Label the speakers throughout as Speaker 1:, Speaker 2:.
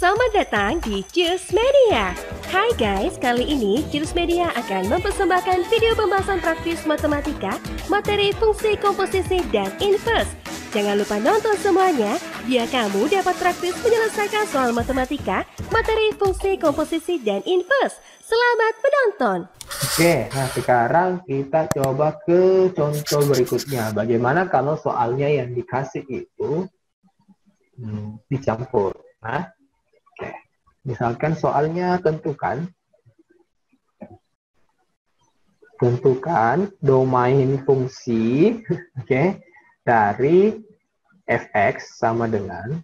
Speaker 1: Selamat datang di Cheers Media. Hai guys, kali ini Cheers Media akan mempersembahkan video pembahasan praktis matematika, materi fungsi komposisi dan inverse. Jangan lupa nonton semuanya, biar kamu dapat praktis menyelesaikan soal matematika, materi fungsi komposisi dan inverse. Selamat menonton.
Speaker 2: Oke, nah sekarang kita coba ke contoh berikutnya. Bagaimana kalau soalnya yang dikasih itu dicampur? Nah, oke. Misalkan soalnya tentukan domain fungsi, oke, dari fx sama dengan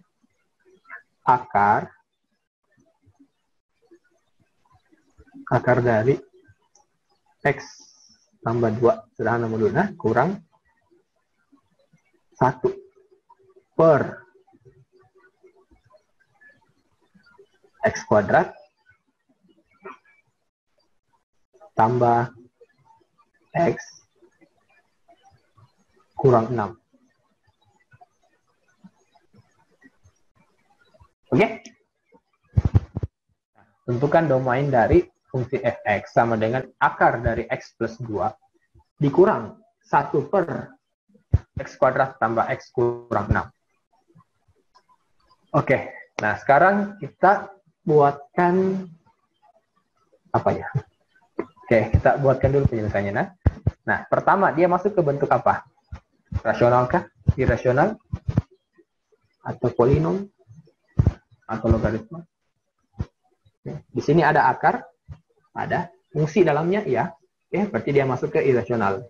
Speaker 2: akar dari x tambah 2 sederhana dulu, nah, kurang 1 per x kuadrat tambah x kurang 6. Oke? Tentukan domain dari fungsi fx sama dengan akar dari x plus 2 dikurang 1 per x kuadrat tambah x kurang 6. Oke, nah sekarang kita buatkan apa ya? Oke, kita buatkan dulu penyelesaiannya. Nah, pertama dia masuk ke bentuk apa? Rasional kah? Irasional? Atau polinom? Atau logaritma? Di sini ada akar, ada fungsi dalamnya, ya. Oke, berarti dia masuk ke irasional.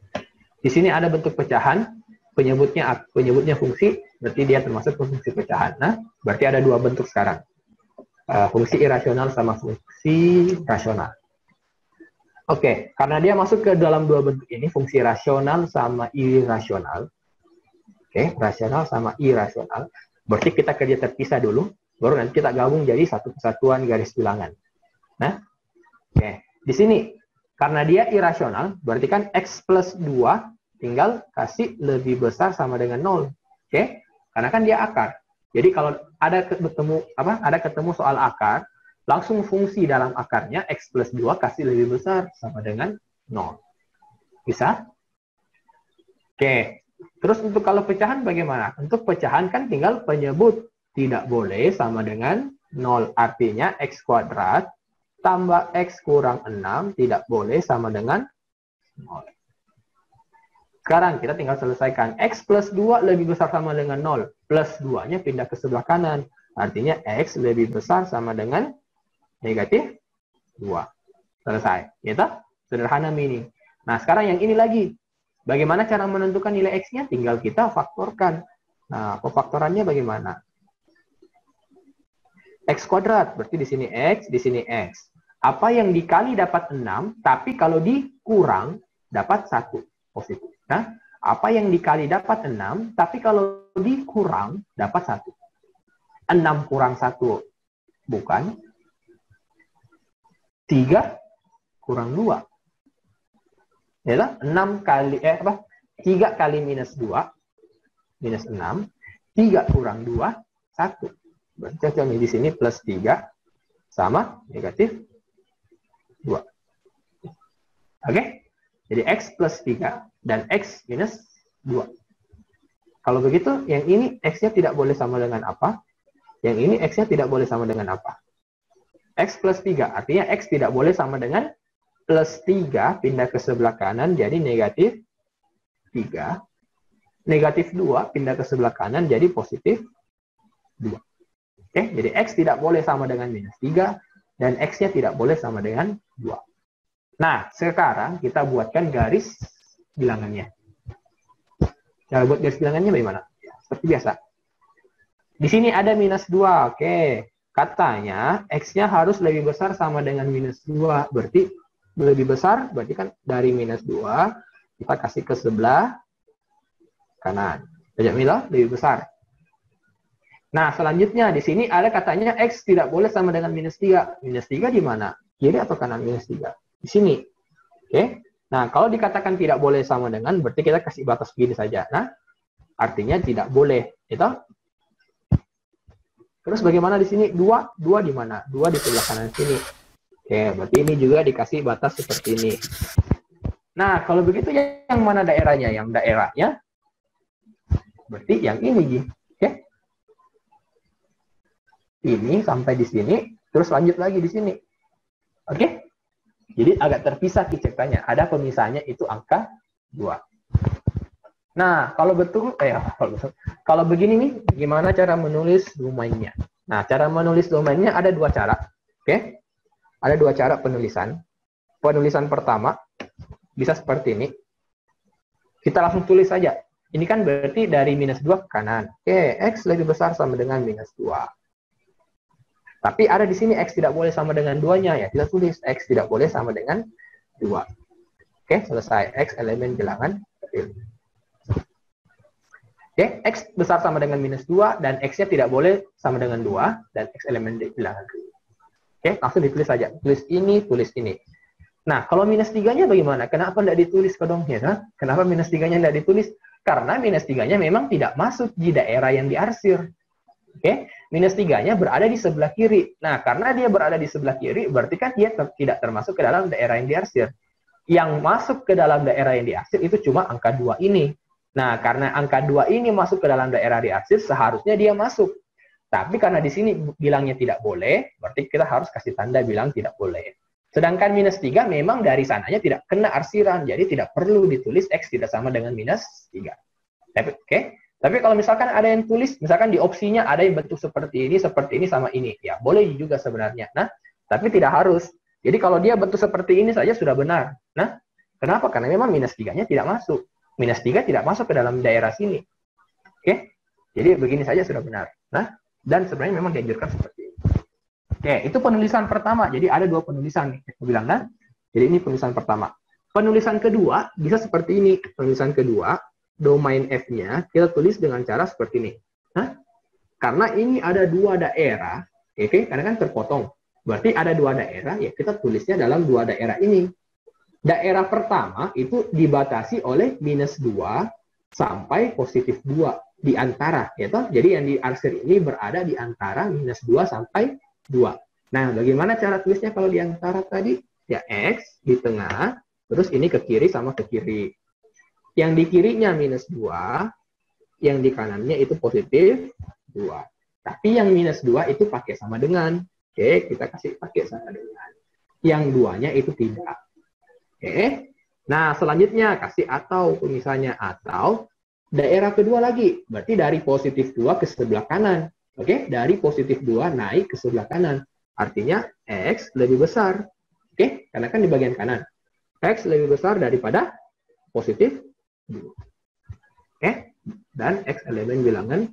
Speaker 2: Di sini ada bentuk pecahan, penyebutnya fungsi, berarti dia termasuk ke fungsi pecahan. Nah, berarti ada dua bentuk sekarang. Fungsi irasional sama fungsi rasional. Oke, karena dia masuk ke dalam dua bentuk ini, fungsi rasional sama irasional. Oke, rasional sama irasional. Berarti kita kerja terpisah dulu, baru nanti kita gabung jadi satu kesatuan garis bilangan. Nah, oke. Di sini, karena dia irasional, berarti kan x plus 2 tinggal kasih lebih besar sama dengan 0. Oke? Karena kan dia akar. Jadi kalau ada ketemu soal akar, langsung fungsi dalam akarnya x plus 2 kasih lebih besar sama dengan 0. Bisa? Oke. Terus untuk kalau pecahan bagaimana? Untuk pecahan kan tinggal penyebut. Tidak boleh sama dengan 0. Artinya x kuadrat tambah x kurang 6 tidak boleh sama dengan 0. Sekarang kita tinggal selesaikan. X plus 2 lebih besar sama dengan 0. Plus 2-nya pindah ke sebelah kanan. Artinya x lebih besar sama dengan negatif 2. Selesai. Gitu? Sederhana mini. Nah, sekarang yang ini lagi. Bagaimana cara menentukan nilai x-nya? Tinggal kita faktorkan. Nah, pefaktorannya bagaimana? X kuadrat, berarti di sini x, di sini x. Apa yang dikali dapat 6, tapi kalau dikurang dapat 1 positif. Nah, apa yang dikali dapat 6, tapi kalau dikurang dapat 1. 6 kurang 1 bukan. 3 kurang 2. Ya, 6 kali 3 kali minus 2 minus 6. 3 kurang 2 1. Berarti contohnya di sini plus 3 sama negatif 2. Oke? Jadi x plus 3 dan x minus 2. Kalau begitu, yang ini x-nya tidak boleh sama dengan apa? Yang ini x-nya tidak boleh sama dengan apa? X plus 3. Artinya x tidak boleh sama dengan plus 3 pindah ke sebelah kanan jadi negatif 3. Negatif 2 pindah ke sebelah kanan jadi positif 2. Oke, jadi x tidak boleh sama dengan minus 3, dan x-nya tidak boleh sama dengan 2. Nah, sekarang kita buatkan garis bilangannya. Cara buat garis bilangannya bagaimana? Ya, seperti biasa. Di sini ada minus 2, oke. Katanya, x-nya harus lebih besar sama dengan minus 2. Berarti, lebih besar, berarti kan dari minus 2, kita kasih ke sebelah kanan. Bajak milah, lebih besar. Nah, selanjutnya di sini ada katanya x tidak boleh sama dengan minus 3. Minus 3 di mana? Kiri atau kanan minus 3? Di sini. Oke. Nah, kalau dikatakan tidak boleh sama dengan, berarti kita kasih batas begini saja. Nah, artinya tidak boleh. Itu Terus bagaimana di sini? 2 di mana? 2 di sebelah kanan sini. Oke, berarti ini juga dikasih batas seperti ini. Nah, kalau begitu yang mana daerahnya? Yang daerahnya berarti yang ini, Ji. Oke. Ini sampai di sini, terus lanjut lagi di sini. Oke? Jadi agak terpisah ceritanya. Ada pemisahnya itu angka 2. Nah, kalau kalau begini nih, gimana cara menulis domainnya? Nah, cara menulis domainnya ada 2 cara. Oke? Ada 2 cara penulisan. Penulisan pertama bisa seperti ini. Kita langsung tulis saja. Ini kan berarti dari -2 ke kanan. Oke, X lebih besar sama dengan -2. Tapi ada di sini X tidak boleh sama dengan 2-nya, ya kita tulis X tidak boleh sama dengan 2. Oke, selesai. X elemen bilangan kecil. Oke, X besar sama dengan -2, dan X-nya tidak boleh sama dengan 2, dan X elemen bilangan kecil. Oke, langsung ditulis saja. Tulis ini, tulis ini. Nah, kalau -3-nya bagaimana? Kenapa tidak ditulis kodongnya? Nah? Kenapa -3-nya tidak ditulis? Karena -3-nya memang tidak masuk di daerah yang diarsir. Oke, -3-nya berada di sebelah kiri. Nah, karena dia berada di sebelah kiri, berarti kan dia tidak termasuk ke dalam daerah yang diarsir. Yang masuk ke dalam daerah yang diarsir itu cuma angka 2 ini. Nah, karena angka 2 ini masuk ke dalam daerah diarsir, seharusnya dia masuk. Tapi karena di sini bilangnya tidak boleh, berarti kita harus kasih tanda bilang tidak boleh. Sedangkan -3 memang dari sananya tidak kena arsiran, jadi tidak perlu ditulis X tidak sama dengan -3. Oke? Tapi kalau misalkan ada yang tulis, misalkan di opsinya ada yang bentuk seperti ini sama ini. Ya, boleh juga sebenarnya. Nah, tapi tidak harus. Jadi kalau dia bentuk seperti ini saja sudah benar. Nah, kenapa? Karena memang -3-nya tidak masuk. -3 tidak masuk ke dalam daerah sini. Oke? Jadi begini saja sudah benar. Nah, dan sebenarnya memang dianjurkan seperti ini. Oke, itu penulisan pertama. Jadi ada 2 penulisan nih. Aku bilang, nah. Jadi ini penulisan pertama. Penulisan kedua bisa seperti ini. Penulisan kedua, domain F-nya kita tulis dengan cara seperti ini. Hah? Karena ini ada 2 daerah, oke? Karena kan terpotong. Berarti ada 2 daerah, ya kita tulisnya dalam 2 daerah ini. Daerah pertama itu dibatasi oleh -2 sampai +2 di antara, ya toh? Jadi yang diarsir ini berada di antara -2 sampai 2. Nah, bagaimana cara tulisnya kalau di antara tadi? Ya X di tengah, terus ini ke kiri sama ke kiri. Yang di kirinya -2, yang di kanannya itu +2. Tapi yang -2 itu pakai sama dengan. Oke, kita kasih pakai sama dengan. Yang 2-nya itu tidak. Oke. Nah, selanjutnya kasih atau misalnya atau daerah kedua lagi. Berarti dari +2 ke sebelah kanan. Oke, dari +2 naik ke sebelah kanan. Artinya X lebih besar. Oke, karena kan di bagian kanan. X lebih besar daripada +2. Oke, dan X elemen bilangan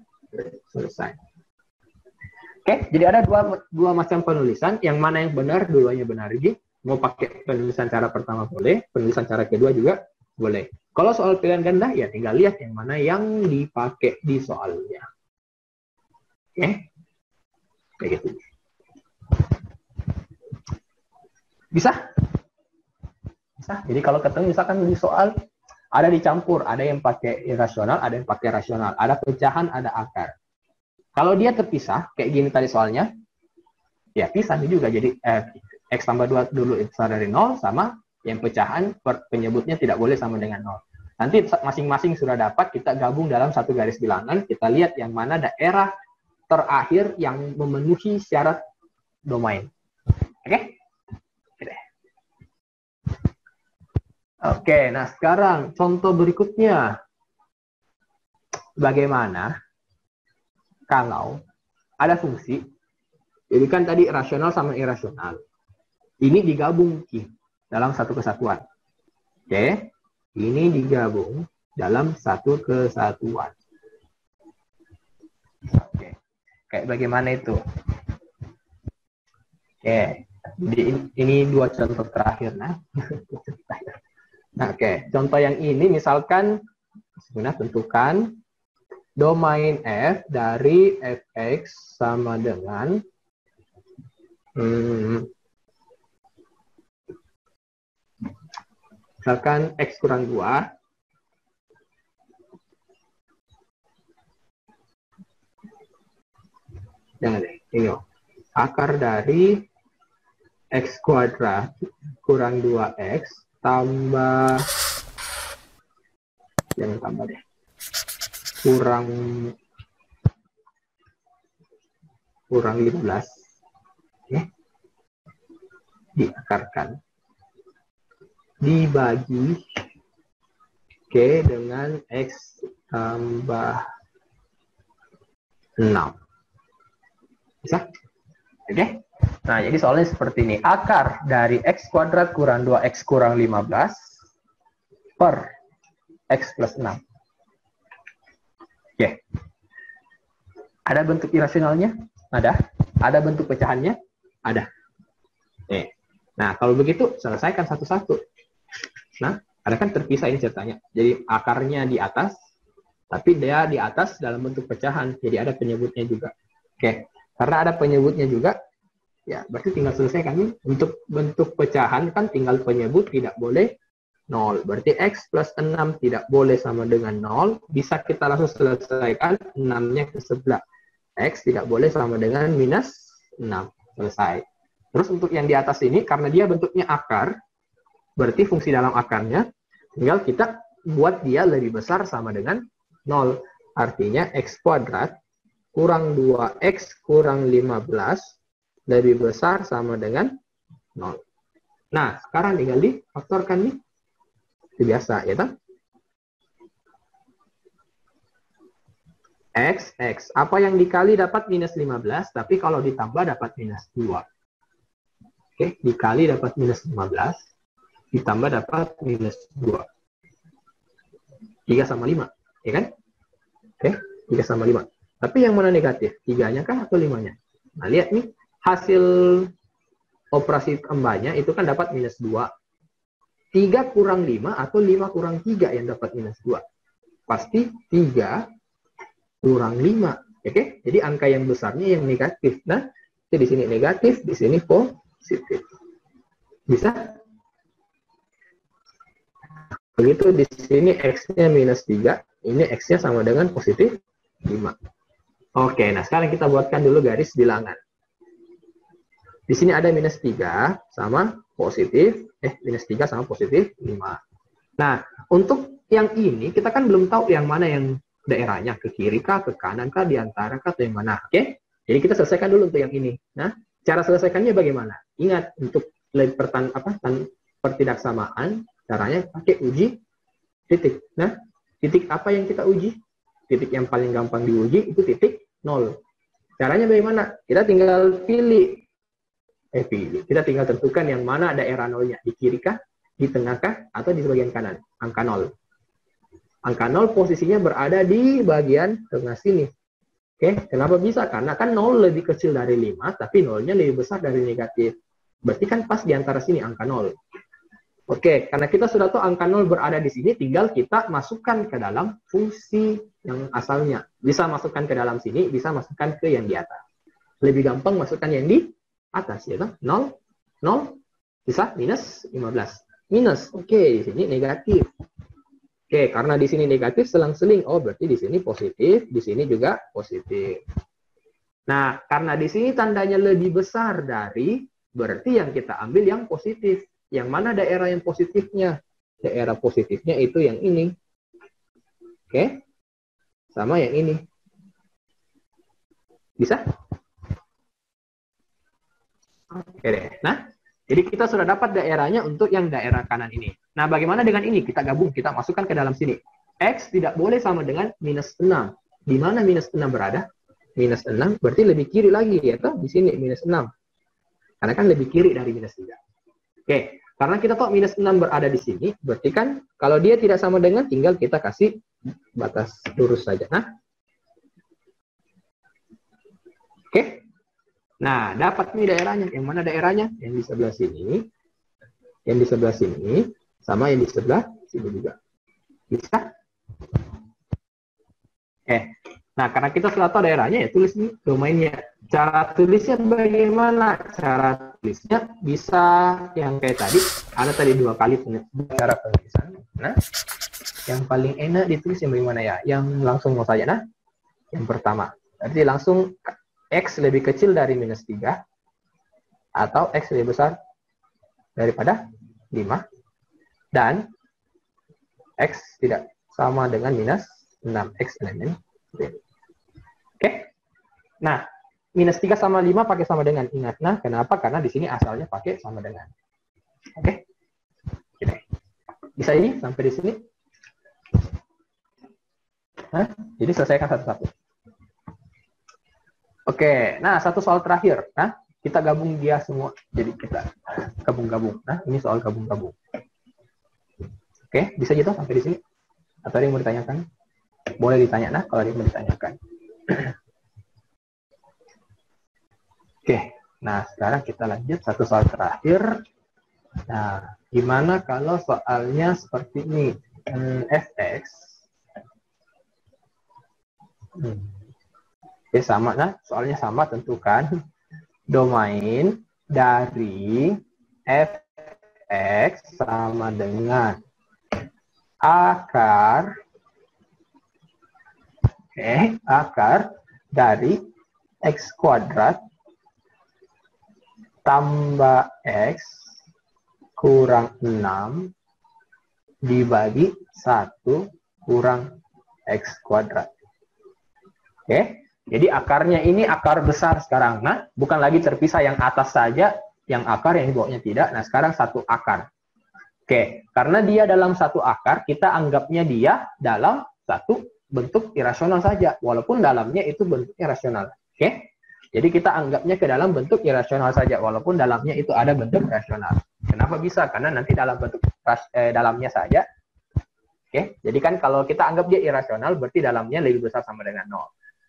Speaker 2: selesai. Oke, jadi ada dua macam penulisan. Yang mana yang benar, dua-duanya benar. Jadi mau pakai penulisan cara pertama boleh, penulisan cara kedua juga boleh. Kalau soal pilihan ganda, ya tinggal lihat yang mana yang dipakai di soalnya. Oke, kayak gitu. Bisa? Bisa. Jadi kalau ketemu misalkan di soal, ada dicampur, ada yang pakai irasional, ada yang pakai rasional, ada pecahan, ada akar. Kalau dia terpisah, kayak gini tadi soalnya, ya pisah juga. Jadi X tambah 2 dulu besar dari 0, sama yang pecahan penyebutnya tidak boleh sama dengan 0. Nanti masing-masing sudah dapat, kita gabung dalam satu garis bilangan, kita lihat yang mana daerah terakhir yang memenuhi syarat domain. Oke? Oke, nah sekarang contoh berikutnya. Bagaimana kalau ada fungsi, jadi kan tadi rasional sama irasional. Ini digabung dalam satu kesatuan. Oke, ini digabung dalam satu kesatuan. Oke, kayak bagaimana itu? Oke, jadi ini 2 contoh terakhir. Nah, oke, contoh yang ini misalkan tentukan domain F dari Fx sama dengan misalkan X kurang 2 jangan deh. Ini akar dari X kuadrat kurang 2X tambah, jangan tambah deh, kurang 15, oke, diakarkan, dibagi dengan X tambah 6. Bisa? Oke? Nah, jadi soalnya seperti ini. Akar dari X kuadrat kurang 2X kurang 15 per X plus 6. Oke. Ada bentuk irasionalnya? Ada. Ada bentuk pecahannya? Ada. Oke. Nah, kalau begitu, selesaikan satu-satu. Nah, ada kan terpisah ini ceritanya. Jadi, akarnya di atas, tapi dia di atas dalam bentuk pecahan. Jadi, ada penyebutnya juga. Oke. Karena ada penyebutnya juga, ya, berarti tinggal selesaikan nih. Untuk bentuk pecahan kan tinggal penyebut tidak boleh 0. Berarti X plus 6 tidak boleh sama dengan 0. Bisa kita langsung selesaikan 6-nya ke sebelah. X tidak boleh sama dengan minus 6. Selesai. Terus untuk yang di atas ini, karena dia bentuknya akar, berarti fungsi dalam akarnya, tinggal kita buat dia lebih besar sama dengan 0. Artinya X kuadrat kurang 2X kurang 15 lebih besar sama dengan 0. Nah, sekarang tinggal difaktorkan nih. Itu biasa, ya kan? X. Apa yang dikali dapat minus 15, tapi kalau ditambah dapat minus 2. Oke, dikali dapat minus 15, ditambah dapat minus 2. 3 sama 5, ya kan? Oke, 3 sama 5. Tapi yang mana negatif? 3-nya kah atau 5-nya? Nah, lihat nih. Hasil operasi kembalinya itu kan dapat minus 2. 3 kurang 5 atau 5 kurang 3 yang dapat minus 2. Pasti 3 kurang 5. Oke? Jadi angka yang besarnya yang negatif. Nah, di sini negatif, di sini positif. Bisa? Begitu di sini X-nya minus 3, ini X-nya sama dengan positif 5. Oke, nah sekarang kita buatkan dulu garis bilangan. Di sini ada minus 3 sama positif, minus 3 sama positif 5. Nah, untuk yang ini, kita kan belum tahu yang mana yang daerahnya, ke kiri kah, ke kanan kah, di antara kah, atau yang mana. Oke? Jadi kita selesaikan dulu untuk yang ini. Nah, cara selesaikannya bagaimana? Ingat, untuk pertidaksamaan, caranya pakai uji titik. Nah, titik apa yang kita uji? Titik yang paling gampang diuji, itu titik 0. Caranya bagaimana? Kita tinggal pilih. Kita tinggal tentukan yang mana daerah nolnya, di kiri kah, di tengah kah, atau di bagian kanan, angka 0. Angka 0 posisinya berada di bagian tengah sini. Oke, kenapa bisa? Karena kan 0 lebih kecil dari 5, tapi 0-nya lebih besar dari negatif. Berarti kan pas di antara sini angka 0. Oke, karena kita sudah tahu angka 0 berada di sini, tinggal kita masukkan ke dalam fungsi yang asalnya. Bisa masukkan ke dalam sini, bisa masukkan ke yang di atas. Lebih gampang masukkan yang di atas, ya kan? 0, 0, bisa minus 15. Minus, oke, di sini negatif. Oke, karena di sini negatif selang-seling, oh berarti di sini positif, di sini juga positif. Nah, karena di sini tandanya lebih besar dari, berarti yang kita ambil yang positif. Yang mana daerah yang positifnya? Daerah positifnya itu yang ini. Oke, sama yang ini. Bisa? Oke deh. Nah, jadi kita sudah dapat daerahnya untuk yang daerah kanan ini. Nah, bagaimana dengan ini? Kita gabung, kita masukkan ke dalam sini. X tidak boleh sama dengan minus 6. Di mana minus 6 berada? Minus 6 berarti lebih kiri lagi, ya toh? Di sini minus 6. Karena kan lebih kiri dari minus 3. Oke, karena kita tahu minus 6 berada di sini, berarti kan kalau dia tidak sama dengan, tinggal kita kasih batas lurus saja. Nah, oke. Nah, dapat nih daerahnya. Yang mana daerahnya? Yang di sebelah sini, yang di sebelah sini, sama yang di sebelah sini juga. Bisa? Nah, karena kita sudah tahu daerahnya, ya tulis nih domainnya. Cara tulisnya bagaimana? Cara tulisnya bisa yang kayak tadi, ada tadi 2 kali cara penulisan. Nah, yang paling enak ditulis yang bagaimana ya? Yang langsung mau saja. Nah, yang pertama. Berarti langsung X lebih kecil dari minus 3, atau X lebih besar daripada 5, dan X tidak sama dengan minus 6X elemen B. Oke? Nah, minus 3 sama 5 pakai sama dengan. Ingat, nah, kenapa? Karena di sini asalnya pakai sama dengan. Oke? Oke. Bisa ini sampai di sini? Nah, jadi selesaikan satu-satu. Oke, nah satu soal terakhir. Nah, kita gabung dia semua. Jadi kita gabung-gabung. Nah, ini soal gabung-gabung. Oke, bisa gitu sampai di sini? Atau ada yang mau ditanyakan? Boleh ditanya, nah, kalau ada yang mau ditanyakan. Oke, nah sekarang kita lanjut satu soal terakhir. Nah, gimana kalau soalnya seperti ini? Fx. Oke, sama, nah soalnya sama, tentukan domain dari fx sama dengan akar, akar dari x kuadrat tambah x kurang 6 dibagi 1 kurang x kuadrat. Oke, jadi akarnya ini akar besar sekarang. Nah, bukan lagi terpisah yang atas saja, yang akar, yang di bawahnya tidak. Nah, sekarang satu akar. Oke, karena dia dalam satu akar, kita anggapnya dia dalam satu bentuk irasional saja, walaupun dalamnya itu bentuknya rasional. Oke, jadi kita anggapnya ke dalam bentuk irasional saja, walaupun dalamnya itu ada bentuk rasional. Kenapa bisa? Karena nanti dalam bentuk dalamnya saja. Oke, jadi kan kalau kita anggap dia irasional, berarti dalamnya lebih besar sama dengan 0.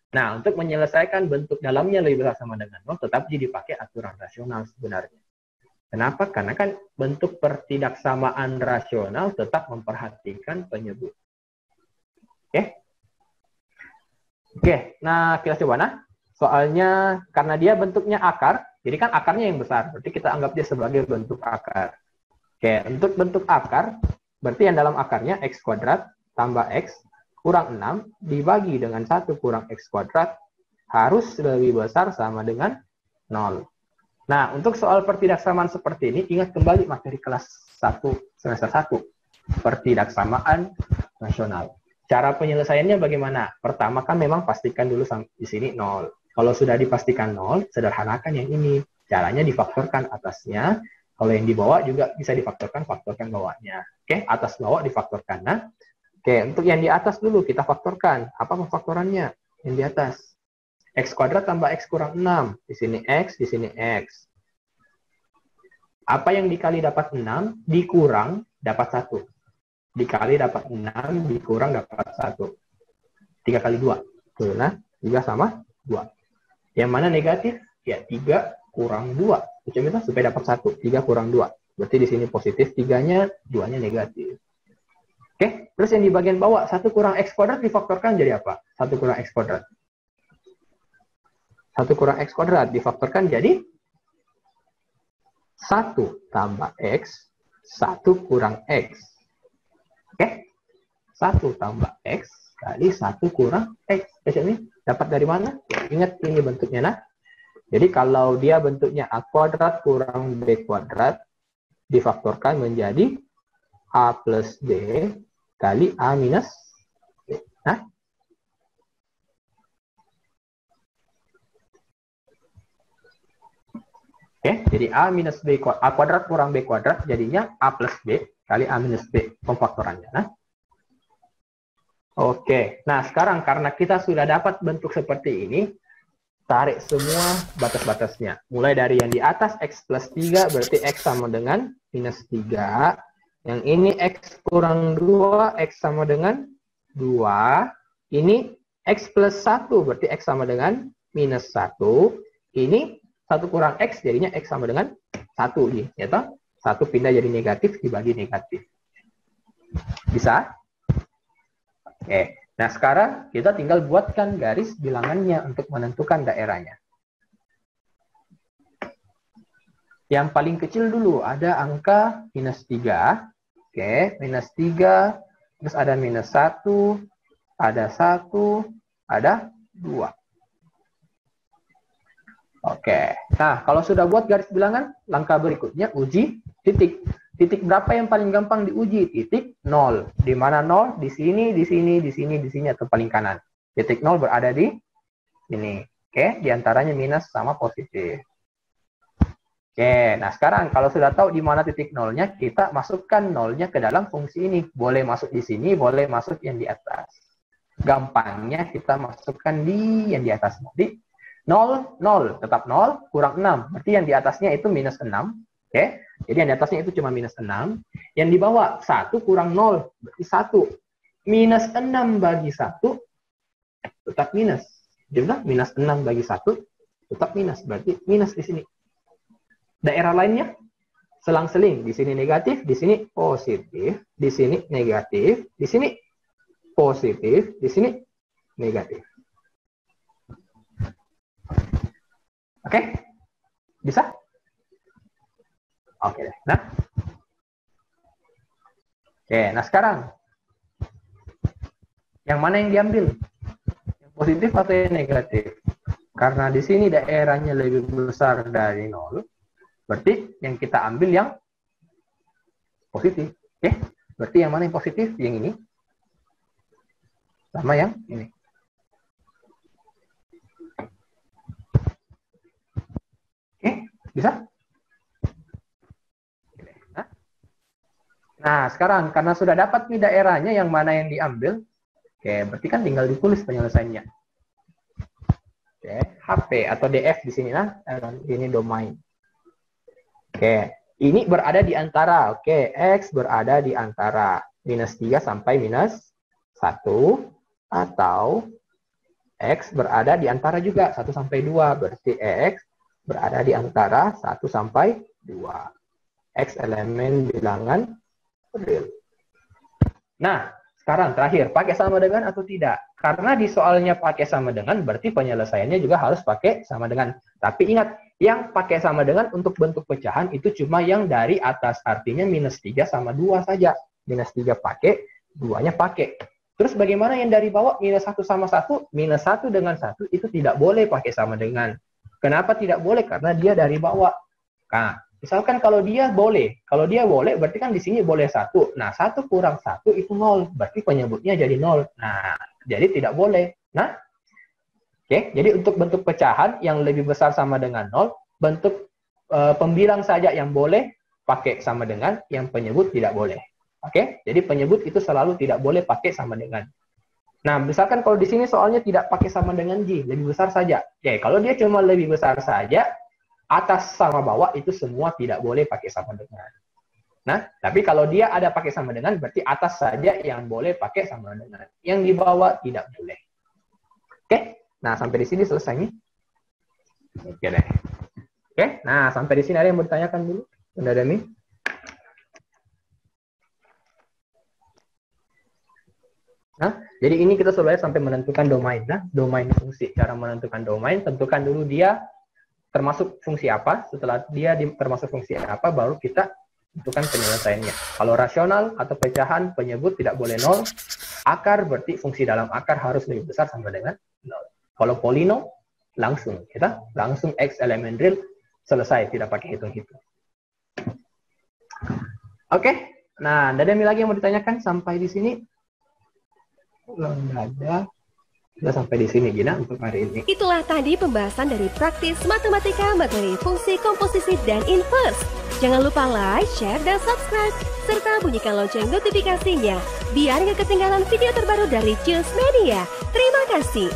Speaker 2: Nah, untuk menyelesaikan bentuk dalamnya lebih besar sama dengan 0, tetap dipakai aturan rasional sebenarnya. Kenapa? Karena kan bentuk pertidaksamaan rasional tetap memperhatikan penyebut. Oke? Oke, nah kita coba. Nah, soalnya karena dia bentuknya akar, jadi kan akarnya yang besar, berarti kita anggap dia sebagai bentuk akar. Oke, untuk bentuk akar, berarti yang dalam akarnya x kuadrat tambah x kurang 6 dibagi dengan 1 kurang x kuadrat harus lebih besar sama dengan 0. Nah, untuk soal pertidaksamaan seperti ini, ingat kembali materi kelas 1 semester 1, pertidaksamaan rasional. Cara penyelesaiannya bagaimana? Pertama kan memang pastikan dulu di sini 0. Kalau sudah dipastikan 0, sederhanakan yang ini. Caranya difaktorkan atasnya. Kalau yang di bawah juga bisa difaktorkan, faktorkan bawahnya. Oke, atas bawah difaktorkan. Nah, oke, untuk yang di atas dulu kita faktorkan. Apa pemfaktorannya? Yang di atas. X kuadrat tambah X kurang 6. Di sini X, di sini X. Apa yang dikali dapat 6, dikurang dapat 1. Dikali dapat 6, dikurang dapat 1. 3 kali 2. Tuh, nah, 3 sama 2. Yang mana negatif? Ya, 3 kurang 2. Kita supaya dapat 1. 3 kurang 2. Berarti di sini positif, 3-nya, 2-nya negatif. Oke, terus yang di bagian bawah, 1 kurang X kuadrat difaktorkan jadi apa? 1 kurang X kuadrat. 1 kurang X kuadrat difaktorkan jadi 1 tambah X, 1 kurang X. Oke? 1 tambah X kali 1 kurang X. Ini dapat dari mana? Ingat ini bentuknya. Nah, jadi kalau dia bentuknya A kuadrat kurang B kuadrat, difaktorkan menjadi A plus B kali A minus B. Nah, oke, jadi A minus B, A kuadrat kurang B kuadrat, jadinya A plus B kali A minus B, pemfaktorannya. Nah, oke, nah sekarang karena kita sudah dapat bentuk seperti ini, tarik semua batas-batasnya. Mulai dari yang di atas X plus 3, berarti X sama dengan minus 3. Yang ini X kurang 2, X sama dengan 2. Ini X plus 1, berarti X sama dengan minus 1. Ini 1 kurang X, jadinya X sama dengan 1. Ya, 1 pindah jadi negatif, dibagi negatif. Bisa? Oke. Nah, sekarang kita tinggal buatkan garis bilangannya untuk menentukan daerahnya. Yang paling kecil dulu, ada angka minus 3. Oke, minus 3. Terus ada minus 1. Ada 1. Ada 2. Oke. Nah, kalau sudah buat garis bilangan, langkah berikutnya uji titik. Titik berapa yang paling gampang diuji? Titik 0. Di mana 0? Di sini, di sini, di sini, di sini, atau paling kanan. Titik 0 berada di sini. Oke, diantaranya minus sama positif. Oke, nah sekarang kalau sudah tahu di mana titik 0-nya, kita masukkan 0-nya ke dalam fungsi ini. Boleh masuk di sini, boleh masuk yang di atas. Gampangnya kita masukkan di yang di atas. Jadi 0, 0, tetap 0, kurang 6. Berarti yang di atasnya itu minus 6. Oke, jadi yang di atasnya itu cuma minus 6. Yang di bawah 1 kurang 0, berarti 1. Minus 6 bagi 1, tetap minus. Jadi minus 6 bagi 1, tetap minus. Berarti minus di sini. Daerah lainnya, selang-seling. Di sini negatif, di sini positif. Di sini negatif, di sini positif, di sini negatif. Oke? Bisa? Oke deh. Nah. Oke, nah sekarang. Yang mana yang diambil? Yang positif atau yang negatif? Karena di sini daerahnya lebih besar dari 0, berarti yang kita ambil yang positif. Oke? Berarti yang mana yang positif? Yang ini. Sama yang ini. Oke? Bisa? Nah, sekarang karena sudah dapat nih daerahnya yang mana yang diambil, oke, berarti kan tinggal ditulis penyelesaiannya. Oke, HP atau DF di sini nah, ini domain. Oke, ini berada di antara. Oke, X berada di antara minus 3 sampai minus 1 atau X berada di antara juga 1 sampai 2, berarti X berada di antara 1 sampai 2. X elemen bilangan real. Nah, sekarang terakhir, pakai sama dengan atau tidak? Karena di soalnya pakai sama dengan, berarti penyelesaiannya juga harus pakai sama dengan. Tapi ingat, yang pakai sama dengan untuk bentuk pecahan itu cuma yang dari atas. Artinya minus 3 sama 2 saja. Minus 3 pakai, 2-nya pakai. Terus bagaimana yang dari bawah? Minus 1 sama 1? Minus 1 dengan 1 itu tidak boleh pakai sama dengan. Kenapa tidak boleh? Karena dia dari bawah. Nah, misalkan kalau dia boleh berarti kan di sini boleh 1. Nah, 1 kurang 1 itu 0. Berarti penyebutnya jadi 0. Nah, jadi tidak boleh. Nah, oke. Jadi untuk bentuk pecahan yang lebih besar sama dengan 0, bentuk pembilang saja yang boleh pakai sama dengan, yang penyebut tidak boleh. Oke? Jadi penyebut itu selalu tidak boleh pakai sama dengan. Nah, misalkan kalau di sini soalnya tidak pakai sama dengan J, lebih besar saja. Oke, kalau dia cuma lebih besar saja, atas sama bawah itu semua tidak boleh pakai sama dengan. Nah, tapi kalau dia ada pakai sama dengan, berarti atas saja yang boleh pakai sama dengan. Yang di bawah tidak boleh. Oke? Nah, sampai di sini selesai nih. Oke deh. Oke? Nah, sampai di sini ada yang mau ditanyakan dulu? Bunda Demi? Nah, jadi ini kita sudah sampai menentukan domain. Nah, domain fungsi. Cara menentukan domain, tentukan dulu dia termasuk fungsi apa. Setelah dia termasuk fungsi apa, baru kita tentukan penyelesaiannya. Kalau rasional atau pecahan, penyebut tidak boleh 0. Akar berarti fungsi dalam akar harus lebih besar sama dengan 0. Kalau polinom, langsung. Kita langsung X elemen real, selesai. Tidak pakai hitung-hitung. Oke. Nah, ada lagi yang mau ditanyakan sampai di sini? Nggak ada. Sudah sampai di sini Gina untuk hari ini.
Speaker 1: Itulah tadi pembahasan dari praktis matematika materi fungsi komposisi dan inverse. Jangan lupa like, share, dan subscribe serta bunyikan lonceng notifikasinya biar nggak ketinggalan video terbaru dari Cils Media. Terima kasih.